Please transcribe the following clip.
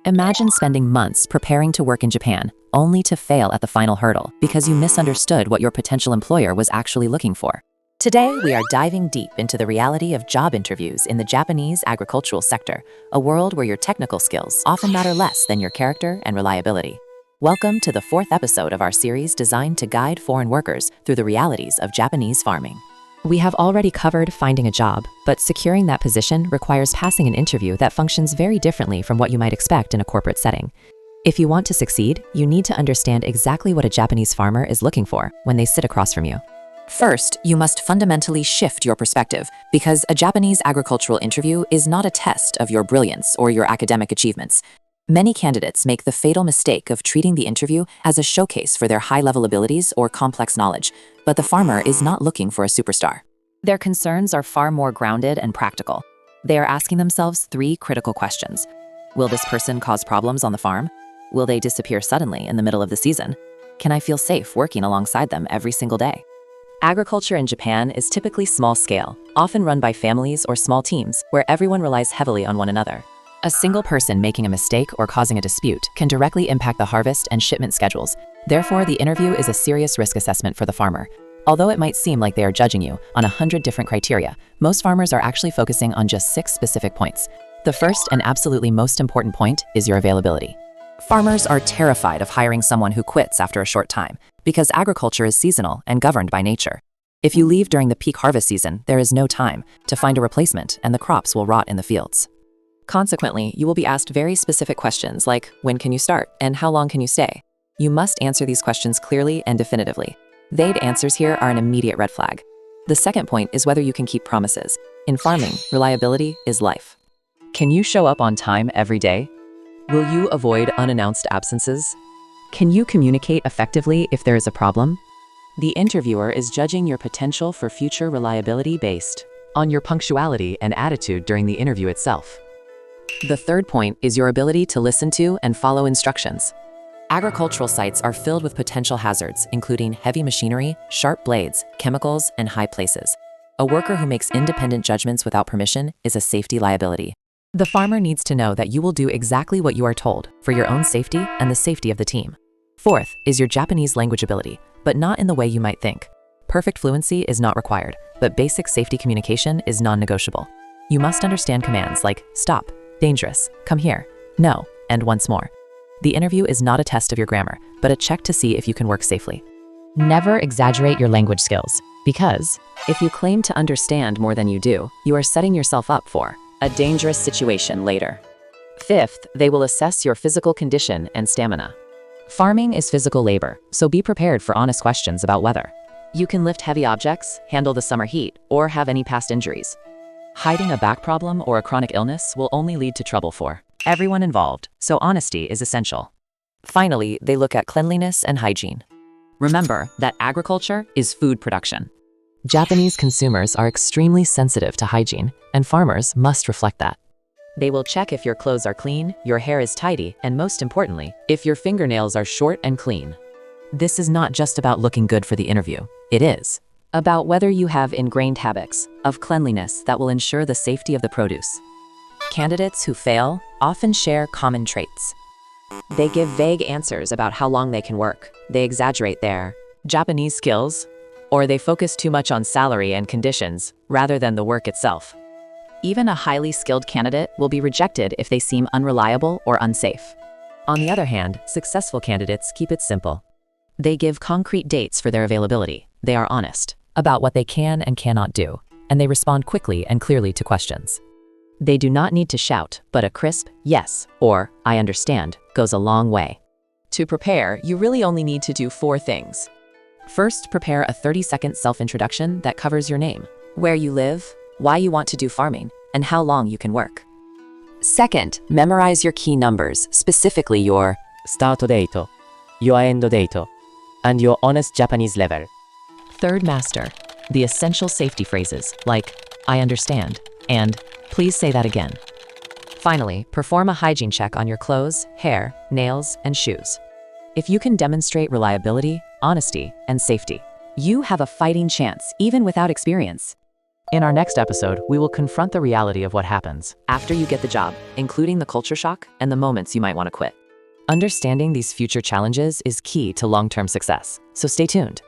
Imagine spending months preparing to work in Japan, only to fail at the final hurdle because you misunderstood what your potential employer was actually looking for. Today, we are diving deep into the reality of job interviews in the Japanese agricultural sector, a world where your technical skills often matter less than your character and reliability. Welcome to the fourth episode of our series designed to guide foreign workers through the realities of Japanese farming. We have already covered finding a job, but securing that position requires passing an interview that functions very differently from what you might expect in a corporate setting. If you want to succeed, you need to understand exactly what a Japanese farmer is looking for when they sit across from you. First, you must fundamentally shift your perspective because a Japanese agricultural interview is not a test of your brilliance or your academic achievements. Many candidates make the fatal mistake of treating the interview as a showcase for their high-level abilities or complex knowledge, but the farmer is not looking for a superstar. Their concerns are far more grounded and practical. They are asking themselves three critical questions. Will this person cause problems on the farm? Will they disappear suddenly in the middle of the season? Can I feel safe working alongside them every single day? Agriculture in Japan is typically small-scale, often run by families or small teams where everyone relies heavily on one another. A single person making a mistake or causing a dispute can directly impact the harvest and shipment schedules. Therefore, the interview is a serious risk assessment for the farmer. Although it might seem like they are judging you on 100 different criteria, most farmers are actually focusing on just 6 specific points. The first and absolutely most important point is your availability. Farmers are terrified of hiring someone who quits after a short time because agriculture is seasonal and governed by nature. If you leave during the peak harvest season, there is no time to find a replacement and the crops will rot in the fields. Consequently, you will be asked very specific questions like when can you start and how long can you stay? You must answer these questions clearly and definitively. Vague answers here are an immediate red flag. The second point is whether you can keep promises. In farming, reliability is life. Can you show up on time every day? Will you avoid unannounced absences? Can you communicate effectively if there is a problem? The interviewer is judging your potential for future reliability based on your punctuality and attitude during the interview itself. The third point is your ability to listen to and follow instructions. Agricultural sites are filled with potential hazards, including heavy machinery, sharp blades, chemicals, and high places. A worker who makes independent judgments without permission is a safety liability. The farmer needs to know that you will do exactly what you are told for your own safety and the safety of the team. Fourth is your Japanese language ability, but not in the way you might think. Perfect fluency is not required, but basic safety communication is non-negotiable. You must understand commands like stop, dangerous, come here, no, and once more. The interview is not a test of your grammar, but a check to see if you can work safely. Never exaggerate your language skills, because if you claim to understand more than you do, you are setting yourself up for a dangerous situation later. Fifth, they will assess your physical condition and stamina. Farming is physical labor, so be prepared for honest questions about weather. You can lift heavy objects, handle the summer heat, or have any past injuries. Hiding a back problem or a chronic illness will only lead to trouble for everyone involved, so honesty is essential. Finally, they look at cleanliness and hygiene. Remember that agriculture is food production. Japanese consumers are extremely sensitive to hygiene, and farmers must reflect that. They will check if your clothes are clean, your hair is tidy, and most importantly, if your fingernails are short and clean. This is not just about looking good for the interview. It is about whether you have ingrained habits of cleanliness that will ensure the safety of the produce. Candidates who fail often share common traits. They give vague answers about how long they can work. They exaggerate their Japanese skills, or they focus too much on salary and conditions rather than the work itself. Even a highly skilled candidate will be rejected if they seem unreliable or unsafe. On the other hand, successful candidates keep it simple. They give concrete dates for their availability. They are honest about what they can and cannot do, and they respond quickly and clearly to questions. They do not need to shout, but a crisp yes or I understand goes a long way. To prepare, you really only need to do 4 things. First, prepare a 30-second self-introduction that covers your name, where you live, why you want to do farming, and how long you can work. Second, memorize your key numbers, specifically your start date, your end date, and your honest Japanese level. Third, master the essential safety phrases like I understand and please say that again. Finally, perform a hygiene check on your clothes, hair, nails, and shoes. If you can demonstrate reliability, honesty, and safety, you have a fighting chance even without experience. In our next episode, we will confront the reality of what happens after you get the job, including the culture shock and the moments you might want to quit. Understanding these future challenges is key to long-term success, so stay tuned.